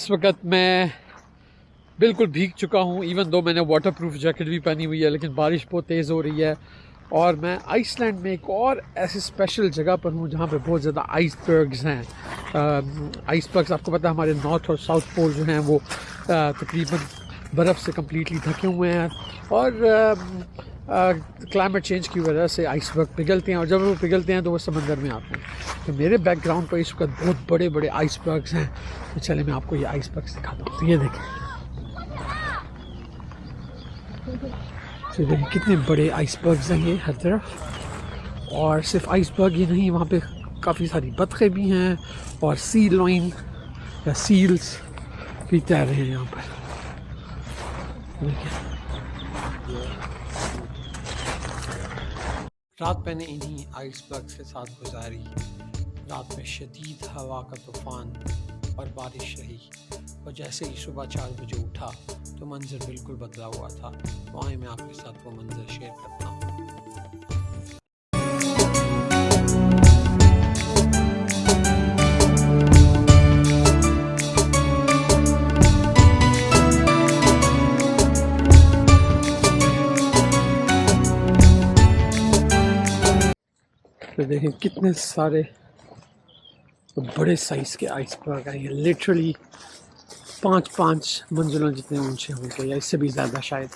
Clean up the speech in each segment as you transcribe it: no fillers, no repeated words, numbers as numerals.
इस वक्त मैं बिल्कुल भीग चुका हूँ, इवन दो मैंने वाटरप्रूफ जैकेट भी पहनी हुई है, लेकिन बारिश बहुत तेज़ हो रही है। और मैं आइसलैंड में एक और ऐसी स्पेशल जगह पर हूँ जहाँ पे बहुत ज़्यादा आइसबर्ग्स हैं। आइसबर्ग्स आपको पता है हमारे नॉर्थ और साउथ पोल जो हैं वो तकरीबन बर्फ़ से कम्प्लीटली ढके हुए हैं, और क्लाइमेट चेंज की वजह से आइसबर्ग पिघलते हैं, और जब वो पिघलते हैं तो वो समंदर में आते हैं। तो मेरे बैकग्राउंड पर इस वक्त बहुत बड़े बड़े आइसबर्ग्स हैं। तो चले मैं आपको ये आइसबर्ग्स दिखाता हूँ। तो ये देखें, तो देखिए कितने बड़े आइसबर्ग्स हैं ये हर तरफ। और सिर्फ आइसबर्ग ही नहीं, वहाँ पे काफ़ी सारी बतखें भी हैं और सी लॉइन या सील्स भी तैर रहे हैं यहाँ पर। देखिए रात मैंने इन्हीं आइसबर्ग्स के साथ गुजारी। रात में शदीद हवा का तूफ़ान और बारिश रही, और जैसे ही सुबह 4 बजे उठा तो मंज़र बिल्कुल बदला हुआ था। तो आए मैं आपके साथ वो मंज़र शेयर करता हूँ। तो देखें कितने सारे बड़े साइज़ के आइसबर्ग हैं। ये लिटरली 5-5 मंजिलों जितने ऊंचे होंगे या इससे भी ज़्यादा शायद।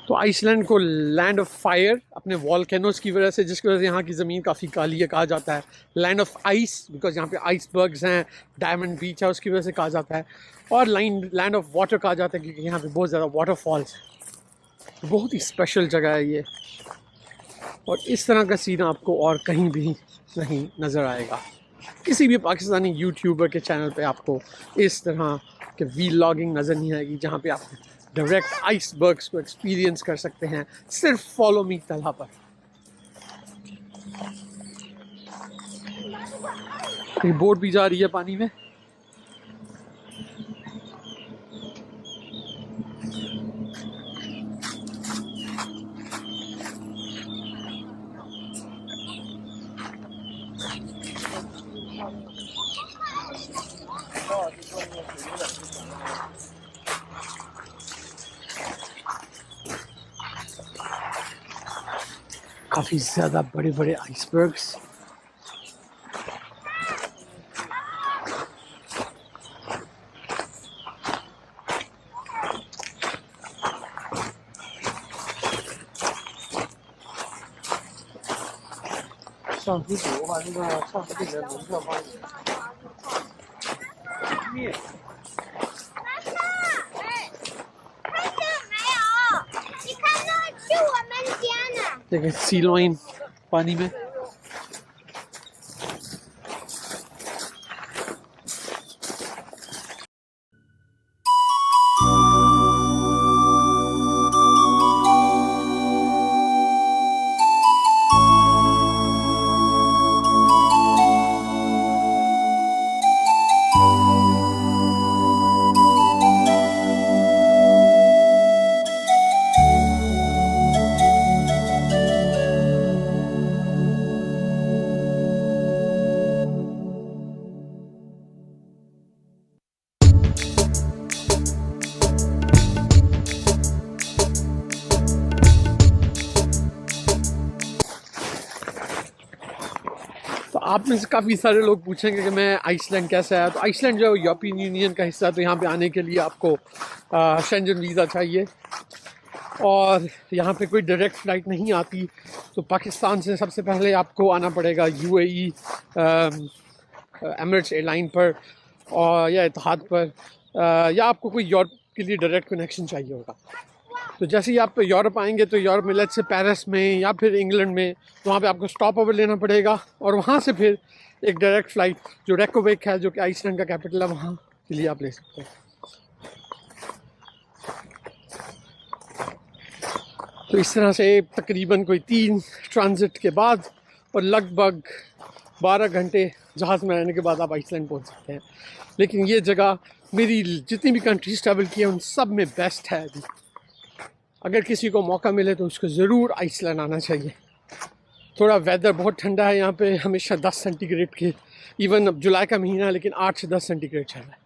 तो आइसलैंड को लैंड ऑफ फायर अपने वॉल्केनोस की वजह से, जिसकी वजह से यहाँ की ज़मीन काफ़ी काली है, कहा जाता है। लैंड ऑफ आइस बिकॉज यहाँ पे आइसबर्ग्स हैं, डायमंड बीच है, उसकी वजह से कहा जाता है। और लैंड ऑफ वाटर कहा जाता है क्योंकि यहाँ पे बहुत ज़्यादा वाटरफॉल्स हैं। बहुत ही स्पेशल जगह है ये, और इस तरह का सीन आपको और कहीं भी नहीं नज़र आएगा। किसी भी पाकिस्तानी यूट्यूबर के चैनल पे आपको इस तरह के वीलॉगिंग नज़र नहीं आएगी जहाँ पे आप डायरेक्ट आइसबर्ग्स को एक्सपीरियंस कर सकते हैं, सिर्फ फॉलो मी तलहा पर। एक बोट भी जा रही है पानी में। काफ़ी ज़्यादा बड़े बड़े आइसबर्ग्स। देखिए सी लॉइन पानी में। आप में से काफ़ी सारे लोग पूछेंगे कि मैं आइसलैंड कैसे आया। तो आइसलैंड जो है यूरोपियन यूनियन का हिस्सा है, तो यहाँ पे आने के लिए आपको शेंजन वीज़ा चाहिए, और यहाँ पे कोई डायरेक्ट फ़्लाइट नहीं आती। तो पाकिस्तान से सबसे पहले आपको आना पड़ेगा यूएई एमिरेट्स एयरलाइन पर, और या इत्तेहाद पर, या आपको कोई यूरोप के लिए डायरेक्ट कनेक्शन चाहिए होगा। तो जैसे ही आप यूरोप आएंगे तो यूरोप में लेट्स से पेरिस में या फिर इंग्लैंड में, तो वहाँ पे आपको स्टॉप ओवर लेना पड़ेगा, और वहाँ से फिर एक डायरेक्ट फ़्लाइट जो रेकोवेक है, जो कि आइसलैंड का कैपिटल है, वहाँ के लिए आप ले सकते हैं। तो इस तरह से तकरीबन कोई 3 ट्रांजिट के बाद और लगभग 12 घंटे जहाज़ में रहने के बाद आप आइसलैंड पहुँच सकते हैं। लेकिन ये जगह मेरी जितनी भी कंट्रीज ट्रैवल की है उन सब में बेस्ट है अभी। अगर किसी को मौका मिले तो उसको ज़रूर आइसलैंड आना चाहिए। थोड़ा वेदर बहुत ठंडा है यहाँ पे, हमेशा 10 सेंटीग्रेड के, इवन अब जुलाई का महीना है लेकिन 8 से 10 सेंटीग्रेड चल रहा है।